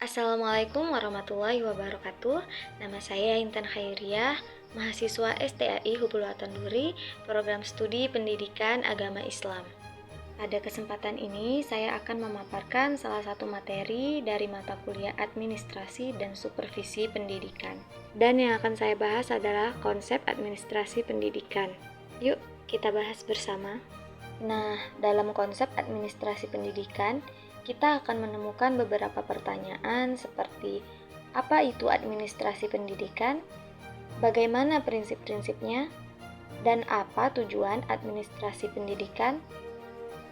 Assalamualaikum warahmatullahi wabarakatuh. Nama saya Intan Khairiyah, mahasiswa STAI Hubulwatan Duri, Program Studi Pendidikan Agama Islam. Pada kesempatan ini, saya akan memaparkan salah satu materi dari mata kuliah Administrasi dan Supervisi Pendidikan. Dan yang akan saya bahas adalah konsep administrasi pendidikan. Yuk, kita bahas bersama. Nah, dalam konsep administrasi pendidikan, kita akan menemukan beberapa pertanyaan seperti apa itu administrasi pendidikan, bagaimana prinsip-prinsipnya, dan apa tujuan administrasi pendidikan.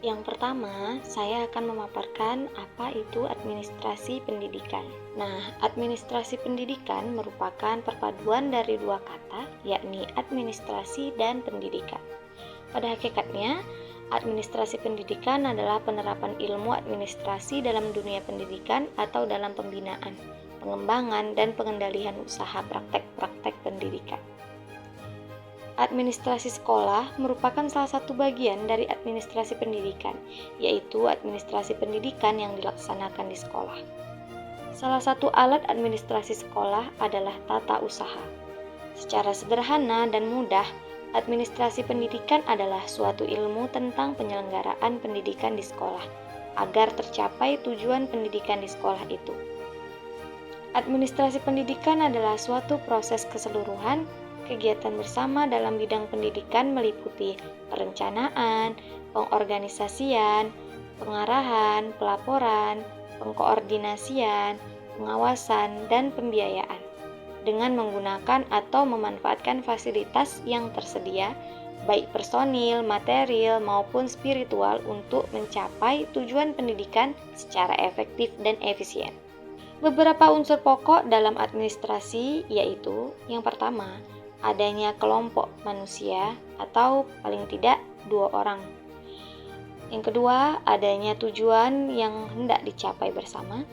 Yang pertama, saya akan memaparkan apa itu administrasi pendidikan. Nah, administrasi pendidikan merupakan perpaduan dari dua kata, yakni administrasi dan pendidikan. Pada hakikatnya, administrasi pendidikan adalah penerapan ilmu administrasi dalam dunia pendidikan atau dalam pembinaan, pengembangan, dan pengendalian usaha praktek-praktek pendidikan. Administrasi sekolah merupakan salah satu bagian dari administrasi pendidikan, yaitu administrasi pendidikan yang dilaksanakan di sekolah. Salah satu alat administrasi sekolah adalah tata usaha. Secara sederhana dan mudah, administrasi pendidikan adalah suatu ilmu tentang penyelenggaraan pendidikan di sekolah, agar tercapai tujuan pendidikan di sekolah itu. Administrasi pendidikan adalah suatu proses keseluruhan kegiatan bersama dalam bidang pendidikan meliputi perencanaan, pengorganisasian, pengarahan, pelaporan, pengkoordinasian, pengawasan, dan pembiayaan dengan menggunakan atau memanfaatkan fasilitas yang tersedia, baik personil, material, maupun spiritual untuk mencapai tujuan pendidikan secara efektif dan efisien. Beberapa unsur pokok dalam administrasi yaitu, yang pertama, adanya kelompok manusia atau paling tidak 2 orang. Yang kedua, adanya tujuan yang hendak dicapai bersama.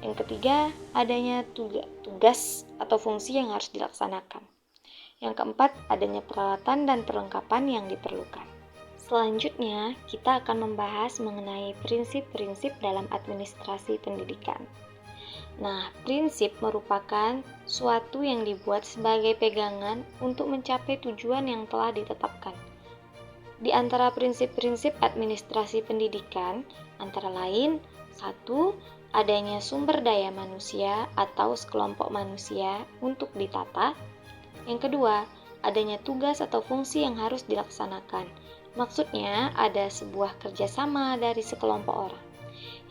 Yang ketiga, adanya tugas atau fungsi yang harus dilaksanakan. Yang keempat, adanya peralatan dan perlengkapan yang diperlukan. Selanjutnya, kita akan membahas mengenai prinsip-prinsip dalam administrasi pendidikan. Nah, prinsip merupakan suatu yang dibuat sebagai pegangan untuk mencapai tujuan yang telah ditetapkan. Di antara prinsip-prinsip administrasi pendidikan, antara lain, 1. Adanya sumber daya manusia atau sekelompok manusia untuk ditata. Yang kedua, adanya tugas atau fungsi yang harus dilaksanakan. Maksudnya, ada sebuah kerjasama dari sekelompok orang.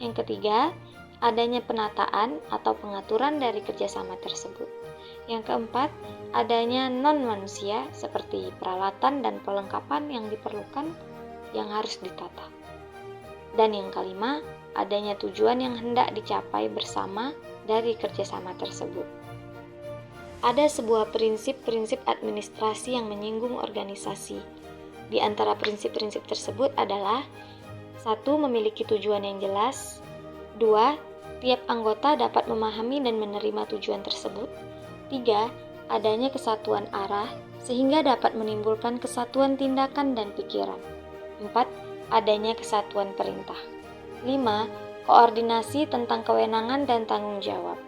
Yang ketiga, adanya penataan atau pengaturan dari kerjasama tersebut. Yang keempat, adanya non-manusia seperti peralatan dan perlengkapan yang diperlukan yang harus ditata. Dan yang kelima, adanya tujuan yang hendak dicapai bersama dari kerjasama tersebut. Ada sebuah prinsip-prinsip administrasi yang menyinggung organisasi. Di antara prinsip-prinsip tersebut adalah 1. Memiliki tujuan yang jelas. 2. Tiap anggota dapat memahami dan menerima tujuan tersebut. 3. Adanya kesatuan arah sehingga dapat menimbulkan kesatuan tindakan dan pikiran. 4. Adanya kesatuan perintah. 5. Koordinasi tentang kewenangan dan tanggung jawab.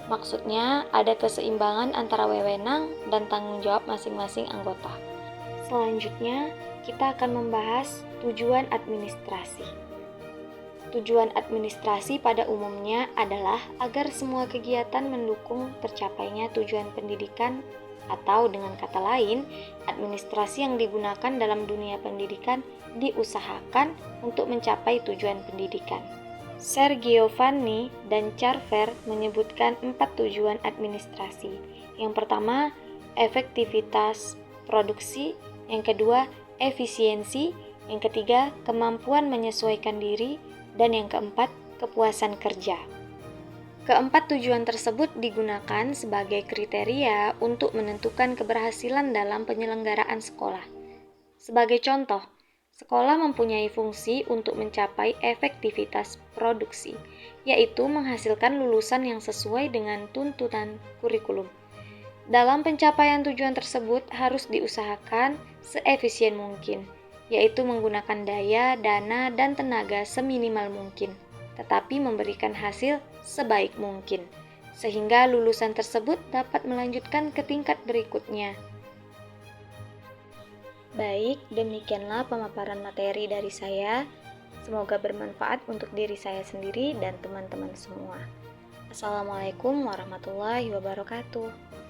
Maksudnya, ada keseimbangan antara wewenang dan tanggung jawab masing-masing anggota. Selanjutnya, kita akan membahas tujuan administrasi. Tujuan administrasi pada umumnya adalah agar semua kegiatan mendukung tercapainya tujuan pendidikan atau dengan kata lain, administrasi yang digunakan dalam dunia pendidikan diusahakan untuk mencapai tujuan pendidikan. Ser Giovanni dan Carver menyebutkan 4 tujuan administrasi. Yang pertama, efektivitas produksi. Yang kedua, efisiensi. Yang ketiga, kemampuan menyesuaikan diri. Dan yang keempat, kepuasan kerja. Keempat tujuan tersebut digunakan sebagai kriteria untuk menentukan keberhasilan dalam penyelenggaraan sekolah. Sebagai contoh, sekolah mempunyai fungsi untuk mencapai efektivitas produksi, yaitu menghasilkan lulusan yang sesuai dengan tuntutan kurikulum. Dalam pencapaian tujuan tersebut harus diusahakan seefisien mungkin, yaitu menggunakan daya, dana, dan tenaga seminimal mungkin. tetapi memberikan hasil sebaik mungkin, sehingga lulusan tersebut dapat melanjutkan ke tingkat berikutnya. Baik, demikianlah pemaparan materi dari saya. Semoga bermanfaat untuk diri saya sendiri dan teman-teman semua. Assalamualaikum warahmatullahi wabarakatuh.